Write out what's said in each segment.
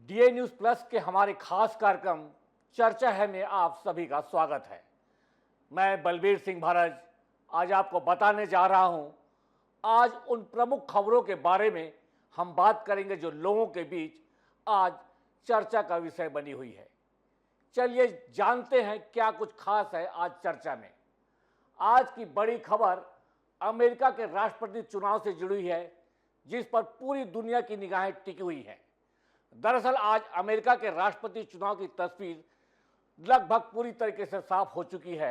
DA news plus के हमारे खास कार्यक्रम चर्चा है में आप सभी का स्वागत है। मैं बलबीर सिंह भारज आज आपको बताने जा रहा हूं। आज उन प्रमुख खबरों के बारे में हम बात करेंगे जो लोगों के बीच आज चर्चा का विषय बनी हुई है। चलिए जानते हैं क्या कुछ खास है आज चर्चा में। आज की बड़ी खबर अमेरिका के राष्ट्रपति चुनाव से जुड़ी है, जिस पर पूरी दुनिया की निगाहें टिकी हुई हैं। दरअसल आज अमेरिका के राष्ट्रपति चुनाव की तस्वीर लगभग पूरी तरीके से साफ हो चुकी है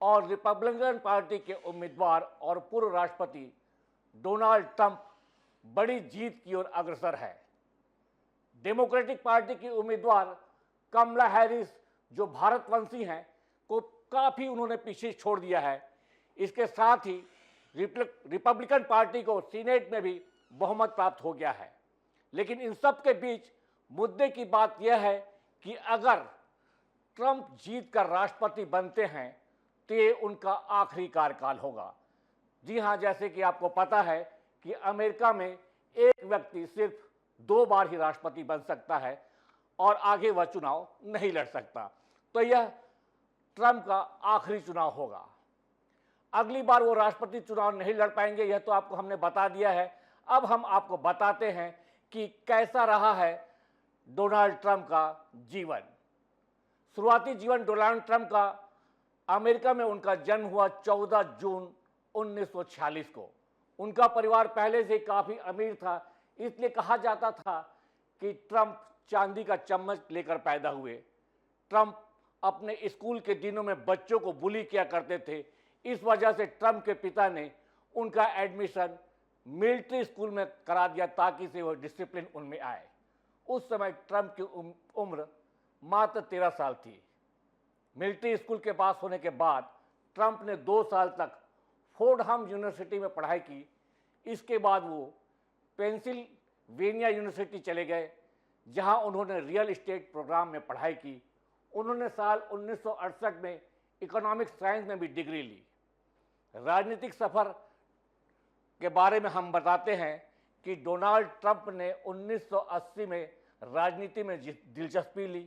और रिपब्लिकन पार्टी के उम्मीदवार और पूर्व राष्ट्रपति डोनाल्ड ट्रंप बड़ी जीत की ओर अग्रसर है। डेमोक्रेटिक पार्टी की उम्मीदवार कमला हैरिस, जो भारतवंशी हैं, को काफी उन्होंने पीछे छोड़ दिया है। इसके साथ ही रिपब्लिकन पार्टी को सीनेट में भी बहुमत प्राप्त हो गया है। लेकिन इन सब के बीच मुद्दे की बात यह है कि अगर ट्रंप जीत कर राष्ट्रपति बनते हैं तो ये उनका आखिरी कार्यकाल होगा। जी हां, जैसे कि आपको पता है कि अमेरिका में एक व्यक्ति सिर्फ 2 बार ही राष्ट्रपति बन सकता है और आगे वह चुनाव नहीं लड़ सकता। तो यह ट्रंप का आखिरी चुनाव होगा। अगली बार वो राष्ट्रपति चुनाव नहीं लड़ पाएंगे, यह तो आपको हमने बता दिया है। अब हम आपको बताते हैं कि कैसा रहा है डोनाल्ड ट्रंप का जीवन। शुरुआती जीवन डोनाल्ड ट्रंप का, अमेरिका में उनका जन्म हुआ 14 जून 1946 को। उनका परिवार पहले से काफ़ी अमीर था, इसलिए कहा जाता था कि ट्रंप चांदी का चम्मच लेकर पैदा हुए। ट्रंप अपने स्कूल के दिनों में बच्चों को बुली किया करते थे। इस वजह से ट्रंप के पिता ने उनका एडमिशन मिलिट्री स्कूल में करा दिया ताकि से वो डिसिप्लिन उनमें आए। उस समय ट्रंप की उम्र मात्र 13 साल थी। मिलिट्री स्कूल के पास होने के बाद ट्रंप ने 2 साल तक फोर्डहम यूनिवर्सिटी में पढ़ाई की। इसके बाद वो पेंसिल्वेनिया यूनिवर्सिटी चले गए, जहां उन्होंने रियल एस्टेट प्रोग्राम में पढ़ाई की। उन्होंने साल 1968 में इकोनॉमिक्स साइंस में भी डिग्री ली। राजनीतिक सफर के बारे में हम बताते हैं कि डोनाल्ड ट्रंप ने 1980 में राजनीति में दिलचस्पी ली।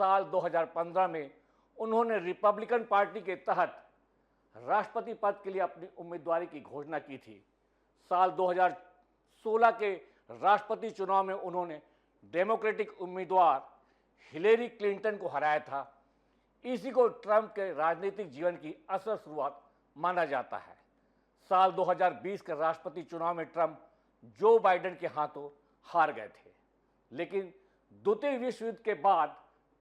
साल 2015 में उन्होंने रिपब्लिकन पार्टी के तहत राष्ट्रपति पद के लिए अपनी उम्मीदवारी की घोषणा की थी। साल 2016 के राष्ट्रपति चुनाव में उन्होंने डेमोक्रेटिक उम्मीदवार हिलेरी क्लिंटन को हराया था। इसी को ट्रंप के राजनीतिक जीवन की असल शुरुआत माना जाता है। साल 2020 के राष्ट्रपति चुनाव में ट्रंप जो बाइडेन के हाथों हार गए थे। लेकिन द्वितीय विश्व युद्ध के बाद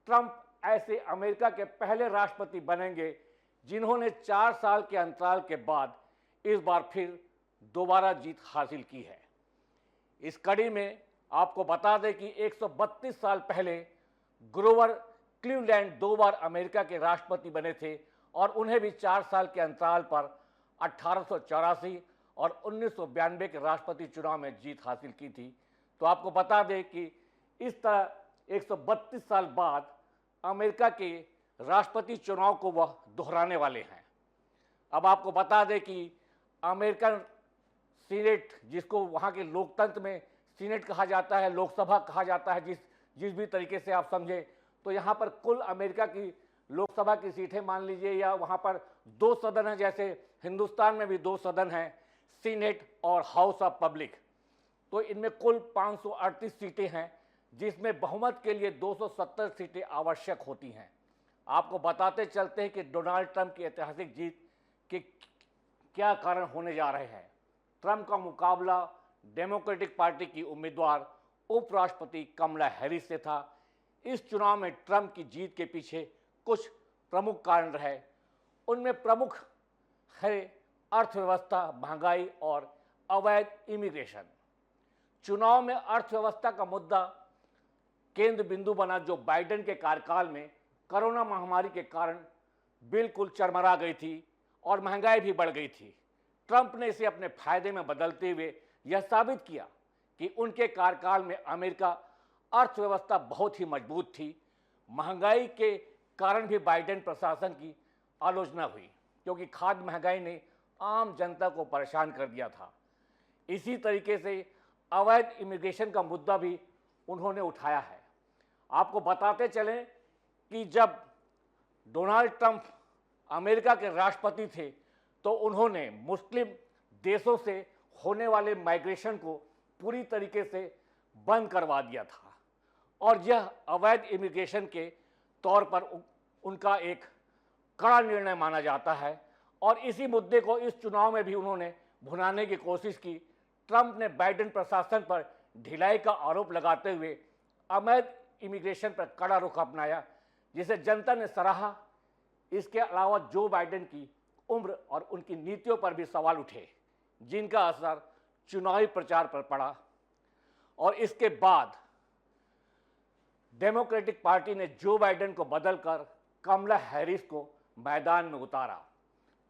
ट्रंप ऐसे अमेरिका के पहले राष्ट्रपति बनेंगे जिन्होंने 4 साल के अंतराल के बाद इस बार फिर दोबारा जीत हासिल की है। इस कड़ी में आपको बता दें कि 132 साल पहले ग्रोवर क्लीवलैंड 2 बार अमेरिका के राष्ट्रपति बने थे और उन्हें भी 4 साल के अंतराल पर 1884 और 1992 के राष्ट्रपति चुनाव में जीत हासिल की थी। तो आपको बता दें कि इस तरह 132 साल बाद अमेरिका के राष्ट्रपति चुनाव को वह दोहराने वाले हैं। अब आपको बता दें कि अमेरिकन सीनेट, जिसको वहाँ के लोकतंत्र में सीनेट कहा जाता है, लोकसभा कहा जाता है, जिस भी तरीके से आप समझें, तो यहाँ पर कुल अमेरिका की लोकसभा की सीटें मान लीजिए, या वहाँ पर 2 सदन हैं, जैसे हिंदुस्तान में भी 2 सदन हैं, सीनेट और हाउस ऑफ पब्लिक। तो इनमें कुल 538 सीटें हैं, जिसमें बहुमत के लिए 270 सीटें आवश्यक होती हैं। आपको बताते चलते हैं कि डोनाल्ड ट्रंप की ऐतिहासिक जीत के क्या कारण होने जा रहे हैं। ट्रंप का मुकाबला डेमोक्रेटिक पार्टी की उम्मीदवार उपराष्ट्रपति कमला हैरिस से था। इस चुनाव में ट्रंप की जीत के पीछे कुछ प्रमुख कारण रहे। उनमें प्रमुख है अर्थव्यवस्था, महंगाई और अवैध इमिग्रेशन। चुनाव में अर्थव्यवस्था का मुद्दा केंद्र बिंदु बना, जो बाइडेन के कार्यकाल में कोरोना महामारी के कारण बिल्कुल चरमरा गई थी और महंगाई भी बढ़ गई थी। ट्रंप ने इसे अपने फायदे में बदलते हुए यह साबित किया कि उनके कार्यकाल में अमेरिका अर्थव्यवस्था बहुत ही मजबूत थी। महंगाई के कारण भी बाइडेन प्रशासन की आलोचना हुई, क्योंकि खाद्य महंगाई ने आम जनता को परेशान कर दिया था। इसी तरीके से अवैध इमिग्रेशन का मुद्दा भी उन्होंने उठाया है। आपको बताते चलें कि जब डोनाल्ड ट्रंप अमेरिका के राष्ट्रपति थे तो उन्होंने मुस्लिम देशों से होने वाले माइग्रेशन को पूरी तरीके से बंद करवा दिया था और यह अवैध इमिग्रेशन के तौर पर उनका एक कड़ा निर्णय माना जाता है और इसी मुद्दे को इस चुनाव में भी उन्होंने भुनाने की कोशिश की। ट्रंप ने बाइडेन प्रशासन पर ढिलाई का आरोप लगाते हुए अवैध इमिग्रेशन पर कड़ा रुख अपनाया, जिसे जनता ने सराहा। इसके अलावा जो बाइडेन की उम्र और उनकी नीतियों पर भी सवाल उठे, जिनका असर चुनावी प्रचार पर पड़ा और इसके बाद डेमोक्रेटिक पार्टी ने जो बाइडेन को बदलकर कमला हैरिस को मैदान में उतारा।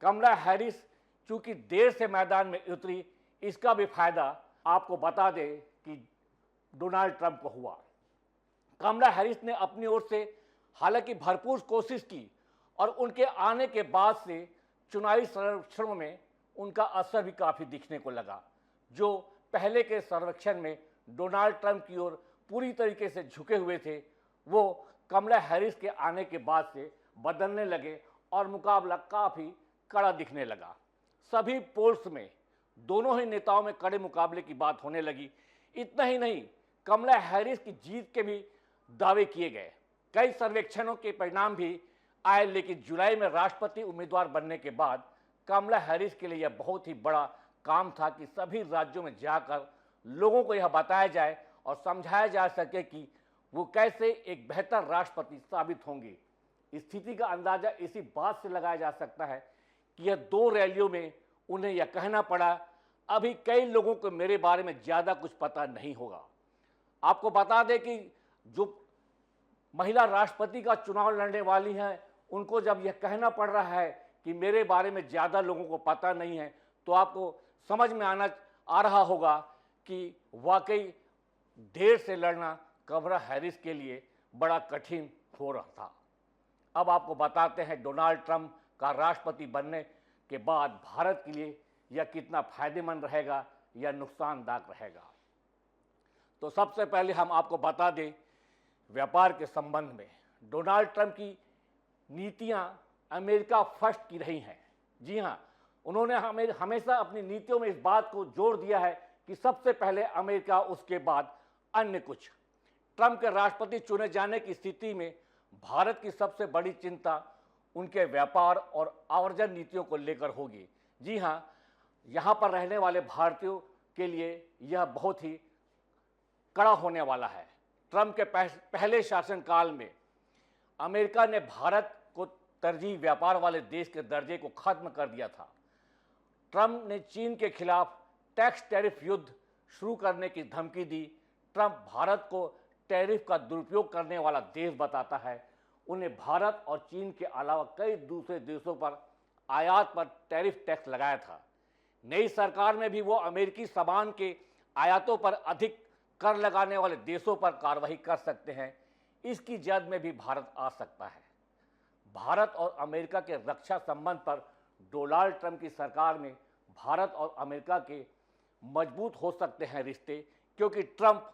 कमला हैरिस चूंकि देर से मैदान में उतरी, इसका भी फायदा आपको बता दें कि डोनाल्ड ट्रंप को हुआ। कमला हैरिस ने अपनी ओर से हालांकि भरपूर कोशिश की और उनके आने के बाद से चुनावी सर्वेक्षणों में उनका असर भी काफ़ी दिखने को लगा। जो पहले के सर्वेक्षण में डोनाल्ड ट्रंप की ओर पूरी तरीके से झुके हुए थे, वो कमला हैरिस के आने के बाद से बदलने लगे और मुकाबला काफ़ी कड़ा दिखने लगा। सभी पोल्स में दोनों ही नेताओं में कड़े मुकाबले की बात होने लगी। इतना ही नहीं, कमला हैरिस की जीत के भी दावे किए गए। कई सर्वेक्षणों के परिणाम भी आए, लेकिन जुलाई में राष्ट्रपति उम्मीदवार बनने के बाद कमला हैरिस के लिए यह बहुत ही बड़ा काम था कि सभी राज्यों में जाकर लोगों को यह बताया जाए और समझाया जा सके कि वो कैसे एक बेहतर राष्ट्रपति साबित होंगे। स्थिति का अंदाजा इसी बात से लगाया जा सकता है कि यह 2 रैलियों में उन्हें यह कहना पड़ा, अभी कई लोगों को मेरे बारे में ज़्यादा कुछ पता नहीं होगा। आपको बता दें कि जो महिला राष्ट्रपति का चुनाव लड़ने वाली हैं, उनको जब यह कहना पड़ रहा है कि मेरे बारे में ज़्यादा लोगों को पता नहीं है, तो आपको समझ में आ रहा होगा कि वाकई देर से लड़ना कमला हैरिस के लिए बड़ा कठिन हो रहा था। अब आपको बताते हैं डोनाल्ड ट्रंप का राष्ट्रपति बनने के बाद भारत के लिए यह कितना फायदेमंद रहेगा या नुकसानदायक रहेगा। तो सबसे पहले हम आपको बता दें, व्यापार के संबंध में डोनाल्ड ट्रंप की नीतियां अमेरिका फर्स्ट की रही हैं। जी हां, उन्होंने हमेशा अपनी नीतियों में इस बात को जोर दिया है कि सबसे पहले अमेरिका, उसके बाद अन्य कुछ। ट्रंप के राष्ट्रपति चुने जाने की स्थिति में भारत की सबसे बड़ी चिंता उनके व्यापार और आवर्जन नीतियों को लेकर होगी। जी हां, यहां पर रहने वाले भारतीयों के लिए यह बहुत ही कड़ा होने वाला है। ट्रंप के पहले शासनकाल में अमेरिका ने भारत को तरजीह व्यापार वाले देश के दर्जे को खत्म कर दिया था। ट्रंप ने चीन के खिलाफ टैक्स टैरिफ युद्ध शुरू करने की धमकी दी। ट्रंप भारत को टैरिफ का दुरुपयोग करने वाला देश बताता है। उन्हें भारत और चीन के अलावा कई दूसरे देशों पर आयात पर टैरिफ टैक्स लगाया था। नई सरकार में भी वो अमेरिकी सामान के आयातों पर अधिक कर लगाने वाले देशों पर कार्रवाई कर सकते हैं। इसकी जद में भी भारत आ सकता है। भारत और अमेरिका के रक्षा संबंध पर डोनाल्ड ट्रंप की सरकार में भारत और अमेरिका के मजबूत हो सकते हैं रिश्ते, क्योंकि ट्रंप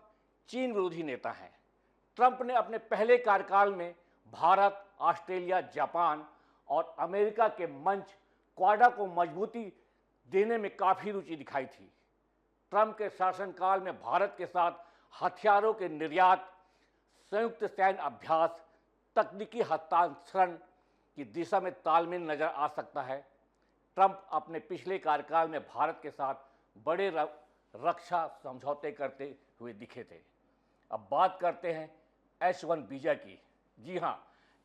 चीन विरोधी नेता हैं। ट्रंप ने अपने पहले कार्यकाल में भारत, ऑस्ट्रेलिया, जापान और अमेरिका के मंच क्वाड को मजबूती देने में काफ़ी रुचि दिखाई थी। ट्रंप के शासनकाल में भारत के साथ हथियारों के निर्यात, संयुक्त सैन्य अभ्यास, तकनीकी हस्तांतरण की दिशा में तालमेल नजर आ सकता है। ट्रंप अपने पिछले कार्यकाल में भारत के साथ बड़े रक्षा समझौते करते हुए दिखे थे। अब बात करते हैं H1 वीज़ा की। जी हां,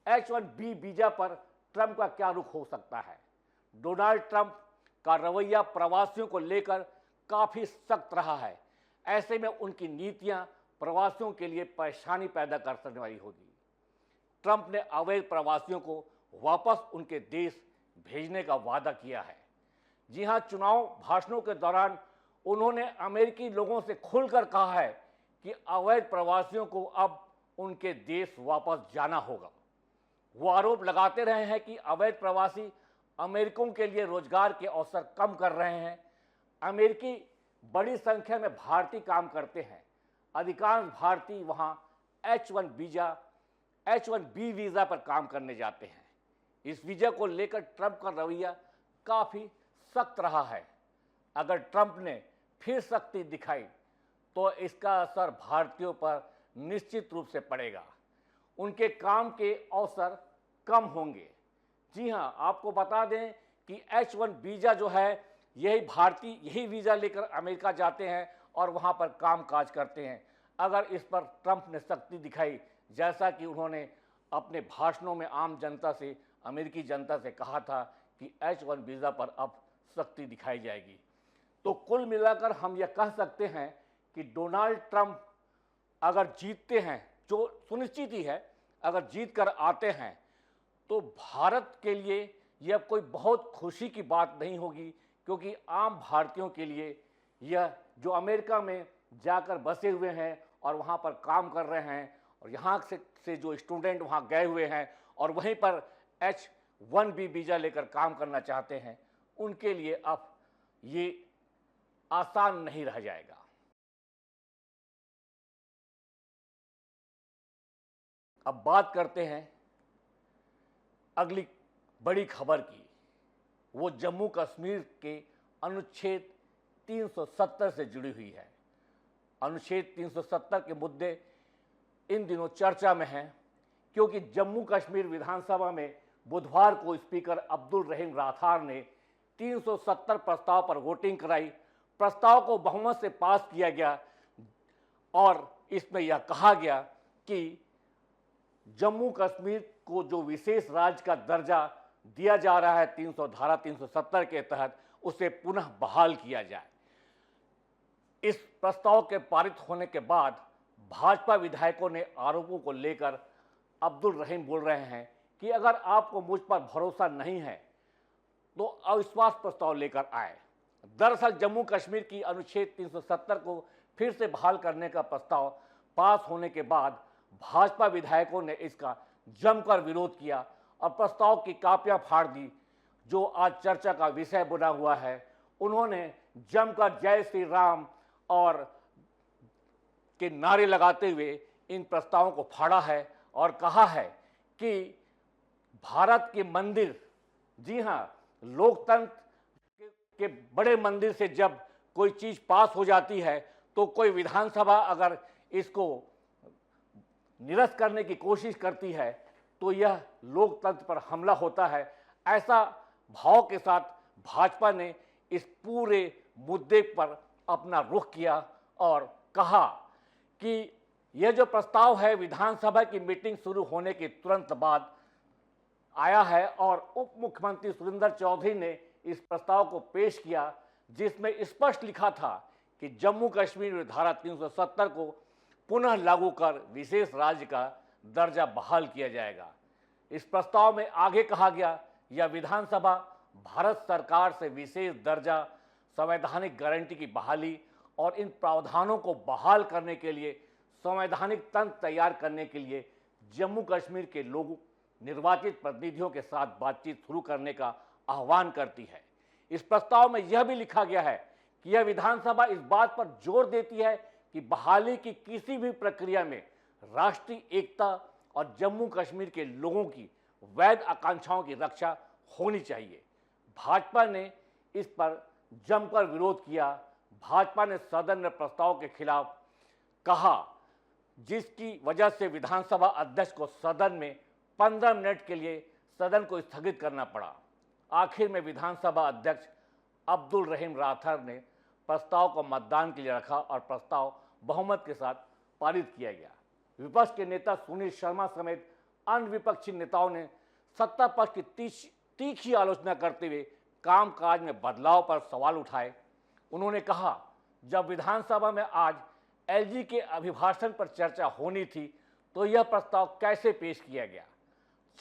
H1B वीज़ा पर ट्रंप का क्या रुख हो सकता है। डोनाल्ड ट्रंप का रवैया प्रवासियों को लेकर काफ़ी सख्त रहा है। ऐसे में उनकी नीतियां प्रवासियों के लिए परेशानी पैदा कर सकने वाली होगी। ट्रंप ने अवैध प्रवासियों को वापस उनके देश भेजने का वादा किया है। जी हां, चुनाव भाषणों के दौरान उन्होंने अमेरिकी लोगों से खुलकर कहा है कि अवैध प्रवासियों को अब उनके देश वापस जाना होगा। वो आरोप लगाते रहे हैं कि अवैध प्रवासी अमेरिकियों के लिए रोजगार के अवसर कम कर रहे हैं। अमेरिकी बड़ी संख्या में भारतीय काम करते हैं। अधिकांश भारतीय वहाँ H1B वीज़ा पर काम करने जाते हैं। इस वीज़ा को लेकर ट्रंप का रवैया काफ़ी सख्त रहा है। अगर ट्रंप ने फिर सख्ती दिखाई तो इसका असर भारतीयों पर निश्चित रूप से पड़ेगा। उनके काम के अवसर कम होंगे। जी हाँ, आपको बता दें कि H1 वीज़ा जो है, यही भारतीय यही वीज़ा लेकर अमेरिका जाते हैं और वहाँ पर काम काज करते हैं। अगर इस पर ट्रंप ने सख्ती दिखाई, जैसा कि उन्होंने अपने भाषणों में आम जनता से, अमेरिकी जनता से कहा था कि H1 वीज़ा पर अब सख्ती दिखाई जाएगी, तो कुल मिलाकर हम यह कह सकते हैं कि डोनाल्ड ट्रंप अगर जीतते हैं, जो सुनिश्चित ही है, अगर जीत कर आते हैं तो भारत के लिए यह कोई बहुत खुशी की बात नहीं होगी, क्योंकि आम भारतीयों के लिए यह जो अमेरिका में जाकर बसे हुए हैं और वहाँ पर काम कर रहे हैं, और यहाँ से जो स्टूडेंट वहाँ गए हुए हैं और वहीं पर H1B वीज़ा लेकर काम करना चाहते हैं, उनके लिए अब ये आसान नहीं रह जाएगा। अब बात करते हैं अगली बड़ी खबर की। वो जम्मू कश्मीर के अनुच्छेद 370 से जुड़ी हुई है। अनुच्छेद 370 के मुद्दे इन दिनों चर्चा में हैं, क्योंकि जम्मू कश्मीर विधानसभा में बुधवार को स्पीकर अब्दुल रहीम राठौर ने 370 प्रस्ताव पर वोटिंग कराई। प्रस्ताव को बहुमत से पास किया गया और इसमें यह कहा गया कि जम्मू कश्मीर को जो विशेष राज्य का दर्जा दिया जा रहा है धारा 370 के तहत, उसे पुनः बहाल किया जाए। इस प्रस्ताव के पारित होने के बाद भाजपा विधायकों ने आरोपों को लेकर अब्दुल रहीम बोल रहे हैं कि अगर आपको मुझ पर भरोसा नहीं है तो अविश्वास प्रस्ताव लेकर आए। दरअसल जम्मू कश्मीर की अनुच्छेद 370 को फिर से बहाल करने का प्रस्ताव पास होने के बाद भाजपा विधायकों ने इसका जमकर विरोध किया और प्रस्ताव की कापियां फाड़ दी, जो आज चर्चा का विषय बना हुआ है। उन्होंने जमकर जय श्री राम और के नारे लगाते हुए इन प्रस्तावों को फाड़ा है और कहा है कि भारत के मंदिर, जी हाँ, लोकतंत्र के बड़े मंदिर से जब कोई चीज पास हो जाती है तो कोई विधानसभा अगर इसको निरस्त करने की कोशिश करती है तो यह लोकतंत्र पर हमला होता है। ऐसा भाव के साथ भाजपा ने इस पूरे मुद्दे पर अपना रुख किया और कहा कि यह जो प्रस्ताव है विधानसभा की मीटिंग शुरू होने के तुरंत बाद आया है और उप मुख्यमंत्री सुरेंद्र चौधरी ने इस प्रस्ताव को पेश किया, जिसमें स्पष्ट लिखा था कि जम्मू कश्मीर में धारा 370 को पुनः लागू कर विशेष राज्य का दर्जा बहाल किया जाएगा। इस प्रस्ताव में आगे कहा गया, यह विधानसभा भारत सरकार से विशेष दर्जा, संवैधानिक गारंटी की बहाली और इन प्रावधानों को बहाल करने के लिए संवैधानिक तंत्र तैयार करने के लिए जम्मू कश्मीर के लोगों, निर्वाचित प्रतिनिधियों के साथ बातचीत शुरू करने का आह्वान करती है। इस प्रस्ताव में यह भी लिखा गया है कि यह विधानसभा इस बात पर जोर देती है कि बहाली की किसी भी प्रक्रिया में राष्ट्रीय एकता और जम्मू कश्मीर के लोगों की वैध आकांक्षाओं की रक्षा होनी चाहिए। भाजपा ने इस पर जमकर विरोध किया। भाजपा ने सदन में प्रस्ताव के खिलाफ कहा, जिसकी वजह से विधानसभा अध्यक्ष को सदन में 15 मिनट के लिए सदन को स्थगित करना पड़ा। आखिर में विधानसभा अध्यक्ष अब्दुल रहीम राठौर ने प्रस्ताव को मतदान के लिए रखा और प्रस्ताव बहुमत के साथ पारित किया गया। विपक्ष के नेता सुनील शर्मा समेत अन्य विपक्षी नेताओं ने सत्ता पक्ष की तीखी आलोचना करते हुए कामकाज में बदलाव पर सवाल उठाए। उन्होंने कहा, जब विधानसभा में आज एलजी के अभिभाषण पर चर्चा होनी थी तो यह प्रस्ताव कैसे पेश किया गया।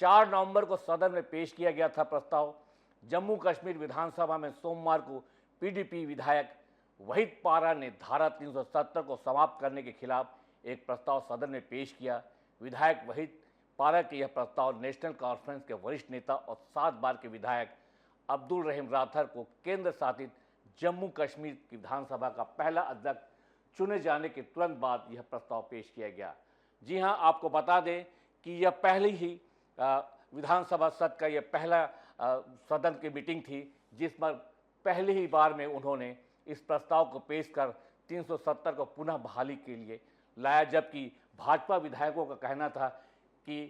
4 नवंबर को सदन में पेश किया गया था प्रस्ताव। जम्मू कश्मीर विधानसभा में सोमवार को पीडीपी विधायक वहीद पारा ने धारा 370 को समाप्त करने के खिलाफ एक प्रस्ताव सदन में पेश किया। विधायक वहीद पारा के यह प्रस्ताव नेशनल कॉन्फ्रेंस के वरिष्ठ नेता और 7 बार के विधायक अब्दुल रहीम राठौर को केंद्र शासित जम्मू कश्मीर की विधानसभा का पहला अध्यक्ष चुने जाने के तुरंत बाद यह प्रस्ताव पेश किया गया। जी हां, आपको बता दें कि यह पहली ही विधानसभा सत्र का यह पहला सदन की मीटिंग थी जिस पर पहली ही बार में उन्होंने इस प्रस्ताव को पेश कर 370 को पुनः बहाली के लिए लाया, जबकि भाजपा विधायकों का कहना था कि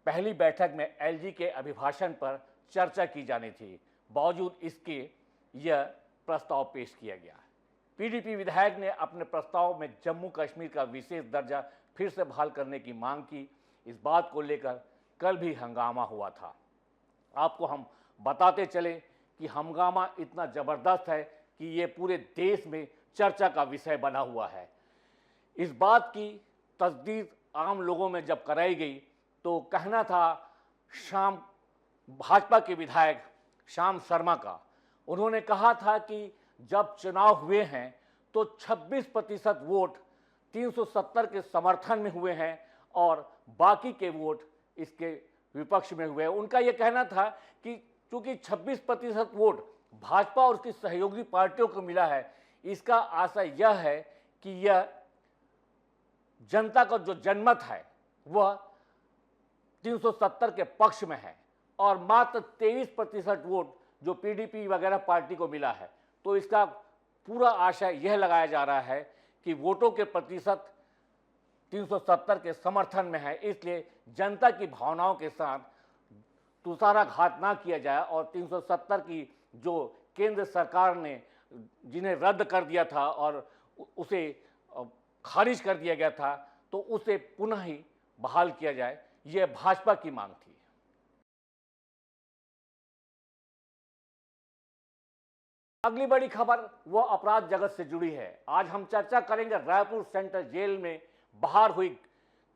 पहली बैठक में एलजी के अभिभाषण पर चर्चा की जानी थी। बावजूद इसके यह प्रस्ताव पेश किया गया। पीडीपी विधायक ने अपने प्रस्ताव में जम्मू कश्मीर का विशेष दर्जा फिर से बहाल करने की मांग की। इस बात को लेकर कल भी हंगामा हुआ था। आपको हम बताते चले कि हंगामा इतना ज़बरदस्त है कि ये पूरे देश में चर्चा का विषय बना हुआ है। इस बात की तस्दीक आम लोगों में जब कराई गई तो कहना था भाजपा के विधायक श्याम शर्मा का। उन्होंने कहा था कि जब चुनाव हुए हैं तो 26% वोट 370 के समर्थन में हुए हैं और बाकी के वोट इसके विपक्ष में हुए। उनका यह कहना था कि चूंकि 26% वोट भाजपा और उसकी सहयोगी पार्टियों को मिला है, इसका आशय यह है कि यह जनता का जो जनमत है वह 370 के पक्ष में है और मात्र 23% वोट जो पीडीपी वगैरह पार्टी को मिला है। तो इसका पूरा आशय यह लगाया जा रहा है कि वोटों के प्रतिशत 370 के समर्थन में है, इसलिए जनता की भावनाओं के साथ तुषाराघात ना किया जाए और 370 की जो केंद्र सरकार ने जिन्हें रद्द कर दिया था और उसे खारिज कर दिया गया था, तो उसे पुनः ही बहाल किया जाए, यह भाजपा की मांग थी। अगली बड़ी खबर वह अपराध जगत से जुड़ी है। आज हम चर्चा करेंगे रायपुर सेंट्रल जेल में बाहर हुई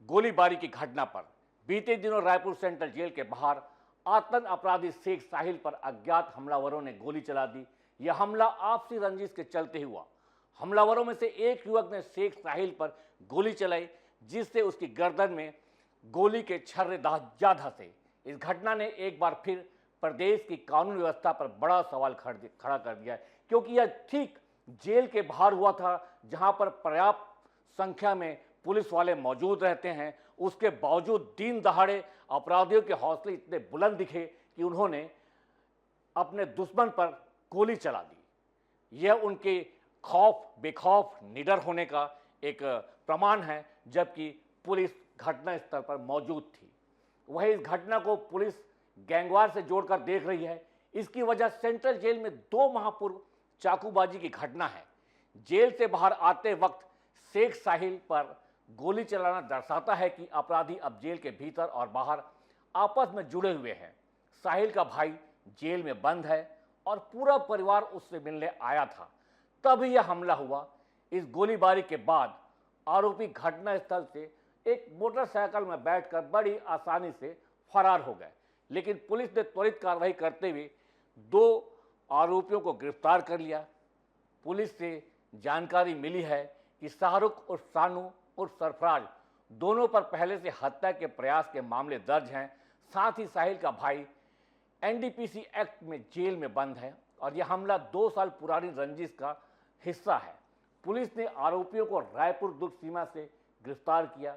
गोलीबारी की घटना पर। बीते दिनों रायपुर सेंट्रल जेल के बाहर आतंक अपराधी शेख साहिल पर अज्ञात हमलावरों ने गोली चला दी। यह हमला आपसी रंजिश के चलते हुआ। हमलावरों में से एक युवक ने शेख साहिल पर गोली चलाई, जिससे उसकी गर्दन में गोली के छर्रे जा धंसे। इस घटना ने एक बार फिर प्रदेश की कानून व्यवस्था पर बड़ा सवाल खड़ा कर दिया है, क्योंकि यह ठीक जेल के बाहर हुआ था जहां पर पर्याप्त संख्या में पुलिस वाले मौजूद रहते हैं। उसके बावजूद दिन दहाड़े अपराधियों के हौसले इतने बुलंद दिखे कि उन्होंने अपने दुश्मन पर गोली चला दी। यह उनके बेखौफ निडर होने का एक प्रमाण है, जबकि पुलिस घटनास्थल पर मौजूद थी। वही इस घटना को पुलिस गैंगवार से जोड़कर देख रही है। इसकी वजह सेंट्रल जेल में 2 माह पूर्व चाकूबाजी की घटना है। जेल से बाहर आते वक्त शेख साहिल पर गोली चलाना दर्शाता है कि अपराधी अब जेल के भीतर और बाहर आपस में जुड़े हुए हैं। साहिल का भाई जेल में बंद है और पूरा परिवार उससे मिलने आया था, तभी यह हमला हुआ। इस गोलीबारी के बाद आरोपी घटनास्थल से एक मोटरसाइकिल में बैठकर बड़ी आसानी से फरार हो गए, लेकिन पुलिस ने त्वरित कार्रवाई करते हुए 2 आरोपियों को गिरफ्तार कर लिया। पुलिस से जानकारी मिली है कि शाहरुख और सानू और सरफराज दोनों पर पहले से हत्या के प्रयास के मामले दर्ज हैं। साथ ही साहिल का भाई एनडीपीसी एक्ट में जेल में बंद है और यह हमला 2 साल पुरानी रंजिश का हिस्सा है। पुलिस ने आरोपियों को रायपुर दुर्ग सीमा से गिरफ्तार किया।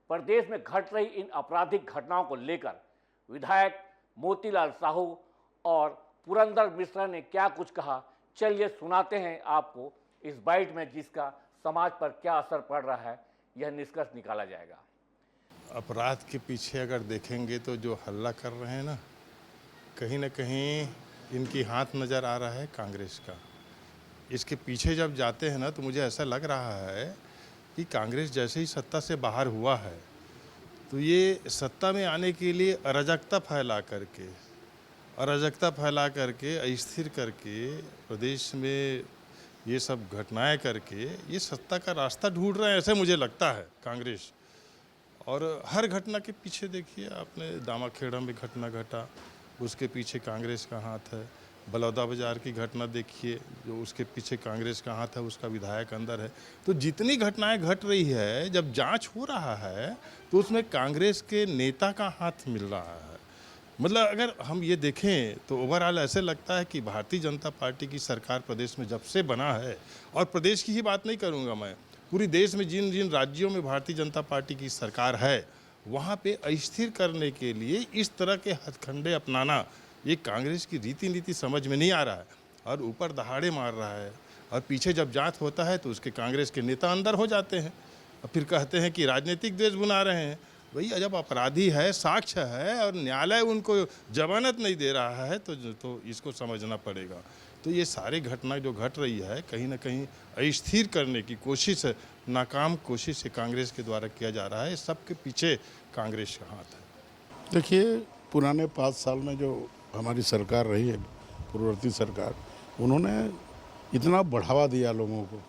प्रदेश में घट रही इन आपराधिक घटनाओं को लेकर विधायक मोतीलाल साहू और पुरंदर मिश्रा ने क्या कुछ कहा, चलिए सुनाते हैं आपको इस बाइट में, जिसका समाज पर क्या असर पड़ रहा है यह निष्कर्ष निकाला जाएगा। अपराध के पीछे अगर देखेंगे तो जो हल्ला कर रहे हैं ना कहीं इनकी हाथ नज़र आ रहा है कांग्रेस का। इसके पीछे जब जाते हैं ना तो मुझे ऐसा लग रहा है कि कांग्रेस जैसे ही सत्ता से बाहर हुआ है तो ये सत्ता में आने के लिए अराजकता फैला करके अस्थिर करके प्रदेश में ये सब घटनाएं करके ये सत्ता का रास्ता ढूंढ रहे हैं, ऐसे मुझे लगता है कांग्रेस। और हर घटना के पीछे देखिए आपने दामाखेड़ा में घटना घटा, उसके पीछे कांग्रेस का हाथ है। बलौदा बाजार की घटना देखिए, जो उसके पीछे कांग्रेस का हाथ है, उसका विधायक अंदर है। तो जितनी घटनाएं घट रही है, जब जांच हो रहा है तो उसमें कांग्रेस के नेता का हाथ मिल रहा है। मतलब अगर हम ये देखें तो ओवरऑल ऐसे लगता है कि भारतीय जनता पार्टी की सरकार प्रदेश में जब से बना है, और प्रदेश की ही बात नहीं करूँगा मैं, पूरी देश में जिन जिन राज्यों में भारतीय जनता पार्टी की सरकार है, वहाँ पे अस्थिर करने के लिए इस तरह के हथकंडे अपनाना, ये कांग्रेस की रीति नीति समझ में नहीं आ रहा है और ऊपर दहाड़े मार रहा है। और पीछे जब जांच होता है तो उसके कांग्रेस के नेता अंदर हो जाते हैं और फिर कहते हैं कि राजनीतिक द्वेष बुना रहे हैं। भैया जब अपराधी है, साक्ष्य है और न्यायालय उनको जमानत नहीं दे रहा है तो इसको समझना पड़ेगा। तो ये सारी घटना जो घट रही है, कहीं ना कहीं अस्थिर करने की कोशिश, नाकाम कोशिश कांग्रेस के द्वारा किया जा रहा है। सबके पीछे कांग्रेस का हाथ है। देखिए, पुराने 5 साल में जो हमारी सरकार रही है, पूर्ववर्ती सरकार, उन्होंने इतना बढ़ावा दिया लोगों को।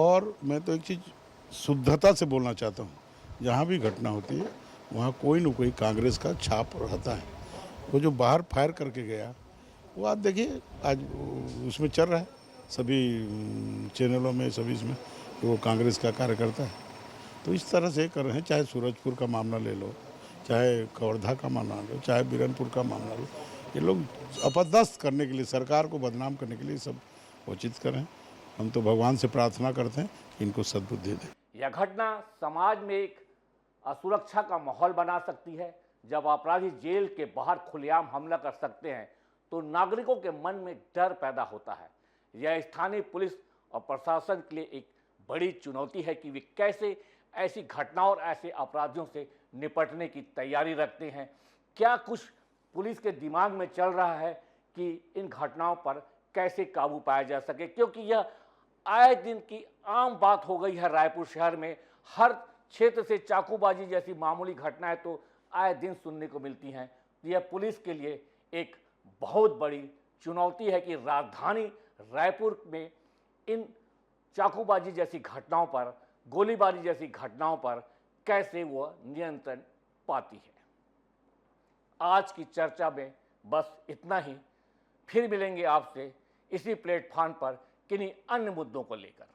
और मैं तो एक चीज़ शुद्धता से बोलना चाहता हूँ, जहाँ भी घटना होती है वहाँ कोई न कोई कांग्रेस का छाप रहता है। वो जो बाहर फायर करके गया, वो आप देखिए आज उसमें चल रहा है सभी चैनलों में, सभी इसमें कि वो कांग्रेस का कार्यकर्ता है। तो इस तरह से कर रहे हैं, चाहे सूरजपुर का मामला ले लो, चाहे कवर्धा का मामला लो, चाहे बिरनपुर का मामला लो, ये लोग अपदस्थ करने के लिए, सरकार को बदनाम करने के लिए सब उचित करें। हम तो भगवान से प्रार्थना करते हैं कि इनको सद्बुद्धि दें। यह घटना समाज में एक असुरक्षा का माहौल बना सकती है। जब अपराधी जेल के बाहर खुलेआम हमला कर सकते हैं तो नागरिकों के मन में डर पैदा होता है। यह स्थानीय पुलिस और प्रशासन के लिए एक बड़ी चुनौती है कि वे कैसे ऐसी घटनाओं और ऐसे अपराधियों से निपटने की तैयारी रखते हैं। क्या कुछ पुलिस के दिमाग में चल रहा है कि इन घटनाओं पर कैसे काबू पाया जा सके, क्योंकि यह आए दिन की आम बात हो गई है। रायपुर शहर में हर क्षेत्र से चाकूबाजी जैसी मामूली घटनाएं तो आए दिन सुनने को मिलती हैं। यह पुलिस के लिए एक बहुत बड़ी चुनौती है कि राजधानी रायपुर में इन चाकूबाजी जैसी घटनाओं पर, गोलीबारी जैसी घटनाओं पर कैसे वह नियंत्रण पाती है। आज की चर्चा में बस इतना ही। फिर मिलेंगे आपसे इसी प्लेटफॉर्म पर किन्हीं अन्य मुद्दों को लेकर।